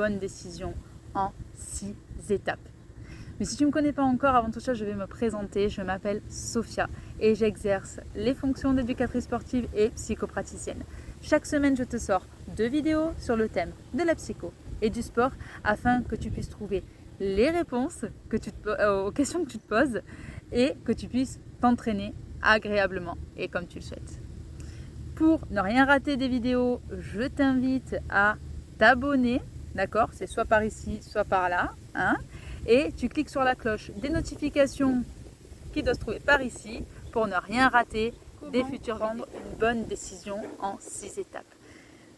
bonne décision en 6 étapes. Mais si tu ne me connais pas encore, avant toute chose, je vais me présenter. Je m'appelle Sophia et j'exerce les fonctions d'éducatrice sportive et psychopraticienne. Chaque semaine, je te sors 2 vidéos sur le thème de la psycho et du sport afin que tu puisses trouver les réponses aux questions que tu te poses et que tu puisses t'entraîner agréablement et comme tu le souhaites. Pour ne rien rater des vidéos, je t'invite à t'abonner, d'accord? C'est soit par ici, soit par là, hein? Et tu cliques sur la cloche des notifications qui doit se trouver par ici pour ne rien rater des futures vidéos. Prendre une bonne décision en 6 étapes.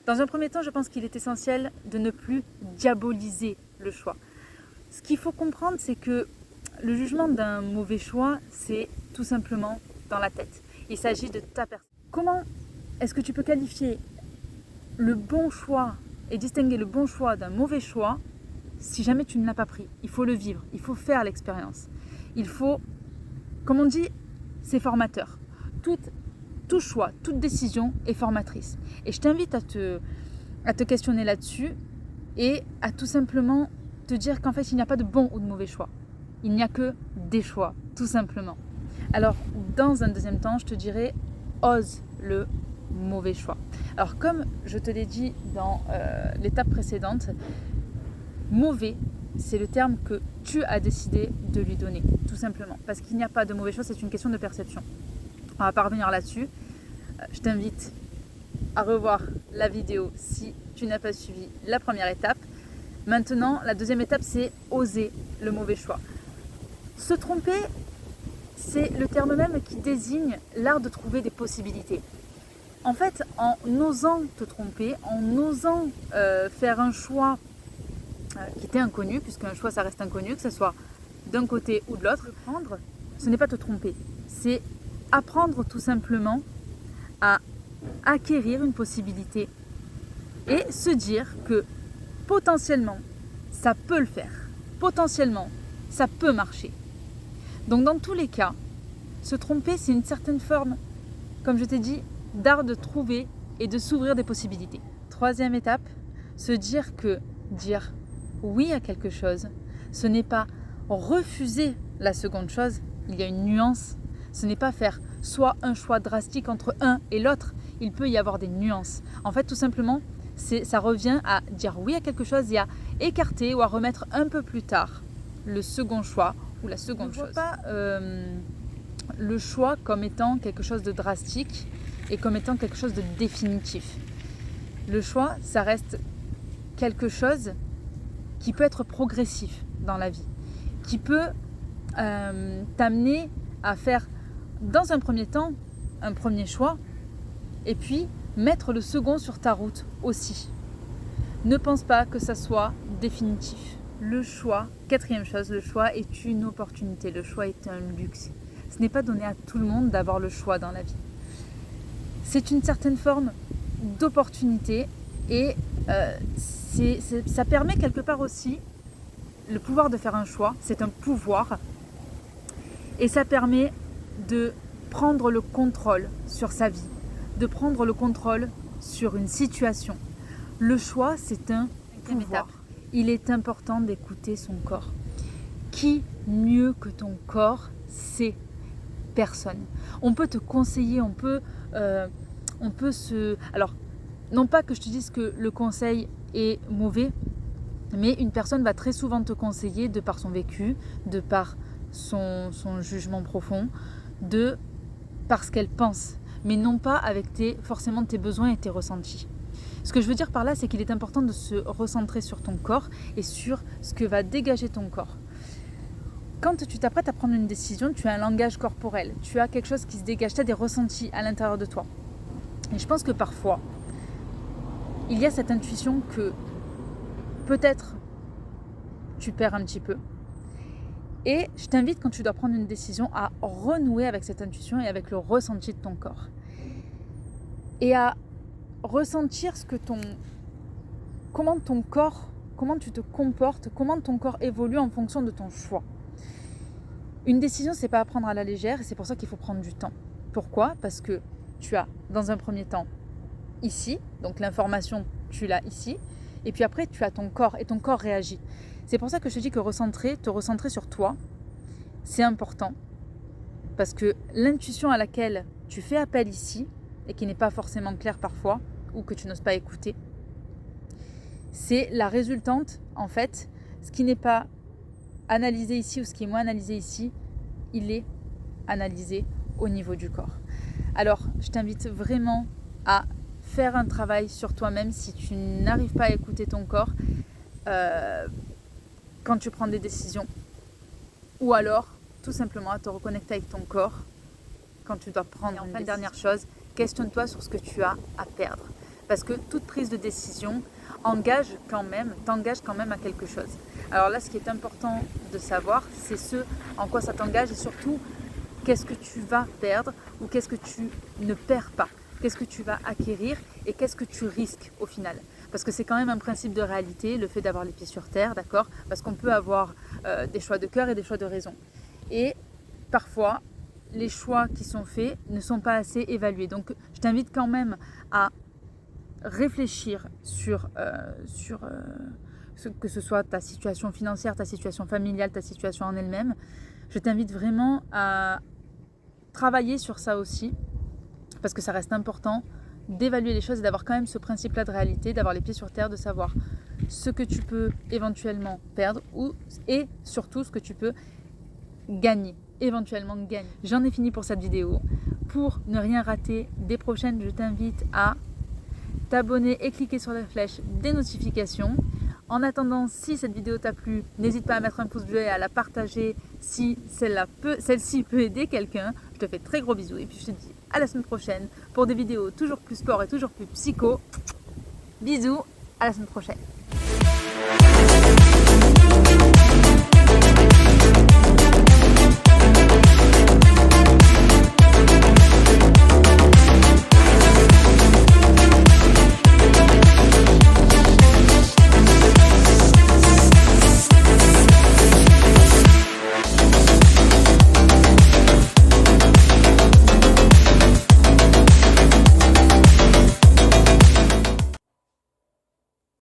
Dans un premier temps, je pense qu'il est essentiel de ne plus diaboliser le choix. Ce qu'il faut comprendre, c'est que le jugement d'un mauvais choix, c'est tout simplement dans la tête. Il s'agit de ta personne. Comment est-ce que tu peux qualifier le bon choix et distinguer le bon choix d'un mauvais choix si jamais tu ne l'as pas pris? Il faut le vivre, il faut faire l'expérience. Il faut, comme on dit, c'est formateur. Tout choix, toute décision est formatrice. Et je t'invite à te questionner là-dessus et à tout simplement te dire qu'en fait, il n'y a pas de bon ou de mauvais choix. Il n'y a que des choix, tout simplement. Alors, dans un deuxième temps, je te dirais, ose le mauvais choix. Alors, comme je te l'ai dit dans l'étape précédente, mauvais, c'est le terme que tu as décidé de lui donner, tout simplement. Parce qu'il n'y a pas de mauvais choix, c'est une question de perception. On ne va pas revenir là-dessus. Je t'invite à revoir la vidéo si tu n'as pas suivi la première étape. Maintenant, la deuxième étape, c'est oser le mauvais choix. Se tromper, c'est le terme même qui désigne l'art de trouver des possibilités. En fait, en osant te tromper, en osant faire un choix qui t'est inconnu, puisqu'un choix ça reste inconnu, que ce soit d'un côté ou de l'autre, ce n'est pas te tromper, c'est apprendre tout simplement à acquérir une possibilité et se dire que potentiellement ça peut le faire, potentiellement ça peut marcher. Donc dans tous les cas, se tromper c'est une certaine forme, comme je t'ai dit, d'art de trouver et de s'ouvrir des possibilités. Troisième étape, se dire que dire oui à quelque chose, ce n'est pas refuser la seconde chose, il y a une nuance. Ce n'est pas faire soit un choix drastique entre un et l'autre, il peut y avoir des nuances. En fait, tout simplement, ça revient à dire oui à quelque chose et à écarter ou à remettre un peu plus tard le second choix ou la seconde chose. Ne vois pas le choix comme étant quelque chose de drastique et comme étant quelque chose de définitif. Le choix, ça reste quelque chose qui peut être progressif dans la vie, qui peut t'amener à faire dans un premier temps un premier choix et puis mettre le second sur ta route aussi. Ne pense pas que ça soit définitif. Le choix, quatrième chose, le choix est une opportunité, le choix est un luxe. Ce n'est pas donné à tout le monde d'avoir le choix dans la vie. C'est une certaine forme d'opportunité et ça permet quelque part aussi le pouvoir de faire un choix, c'est un pouvoir et ça permet de prendre le contrôle sur sa vie, de prendre le contrôle sur une situation. Le choix, c'est un pouvoir. Il est important d'écouter son corps. Qui mieux que ton corps sait? Personne. On peut te conseiller, on peut se... Alors, non pas que je te dise que le conseil est mauvais, mais une personne va très souvent te conseiller de par son vécu, de par son jugement profond, de par ce qu'elle pense, mais non pas avec forcément tes besoins et tes ressentis. Ce que je veux dire par là, c'est qu'il est important de se recentrer sur ton corps et sur ce que va dégager ton corps. Quand tu t'apprêtes à prendre une décision, tu as un langage corporel, tu as quelque chose qui se dégage, tu as des ressentis à l'intérieur de toi. Et je pense que parfois, il y a cette intuition que peut-être tu perds un petit peu. Et je t'invite, quand tu dois prendre une décision, à renouer avec cette intuition et avec le ressenti de ton corps. Et à ressentir comment ton corps, comment tu te comportes, comment ton corps évolue en fonction de ton choix. Une décision, c'est pas à prendre à la légère et c'est pour ça qu'il faut prendre du temps. Pourquoi ? Parce que tu as, dans un premier temps, ici, donc l'information, tu l'as ici, Et puis après, tu as ton corps et ton corps réagit. C'est pour ça que je te dis que te recentrer sur toi, c'est important. Parce que l'intuition à laquelle tu fais appel ici, et qui n'est pas forcément claire parfois, ou que tu n'oses pas écouter, c'est la résultante, en fait, ce qui n'est pas analysé ici ou ce qui est moins analysé ici, il est analysé au niveau du corps. Alors, je t'invite vraiment à faire un travail sur toi-même si tu n'arrives pas à écouter ton corps quand tu prends des décisions. Ou alors, tout simplement, à te reconnecter avec ton corps quand tu dois prendre une décision. Dernière chose, questionne-toi sur ce que tu as à perdre. Parce que toute prise de décision t'engage quand même à quelque chose. Alors là, ce qui est important de savoir, c'est ce en quoi ça t'engage et surtout, qu'est-ce que tu vas perdre ou qu'est-ce que tu ne perds pas. Qu'est-ce que tu vas acquérir et qu'est-ce que tu risques au final. Parce que c'est quand même un principe de réalité, le fait d'avoir les pieds sur terre, d'accord ? Parce qu'on peut avoir des choix de cœur et des choix de raison. Et parfois, les choix qui sont faits ne sont pas assez évalués. Donc, je t'invite quand même à réfléchir sur que ce soit ta situation financière, ta situation familiale, ta situation en elle-même. Je t'invite vraiment à travailler sur ça aussi, parce que ça reste important d'évaluer les choses et d'avoir quand même ce principe-là de réalité, d'avoir les pieds sur terre, de savoir ce que tu peux éventuellement perdre et surtout ce que tu peux gagner, éventuellement gagner. J'en ai fini pour cette vidéo. Pour ne rien rater des prochaines, je t'invite à t'abonner et cliquer sur la flèche des notifications. En attendant, si cette vidéo t'a plu, n'hésite pas à mettre un pouce bleu et à la partager si celle-ci peut aider quelqu'un. Je te fais très gros bisous et puis je te dis à la semaine prochaine pour des vidéos toujours plus sport et toujours plus psycho. Bisous, à la semaine prochaine.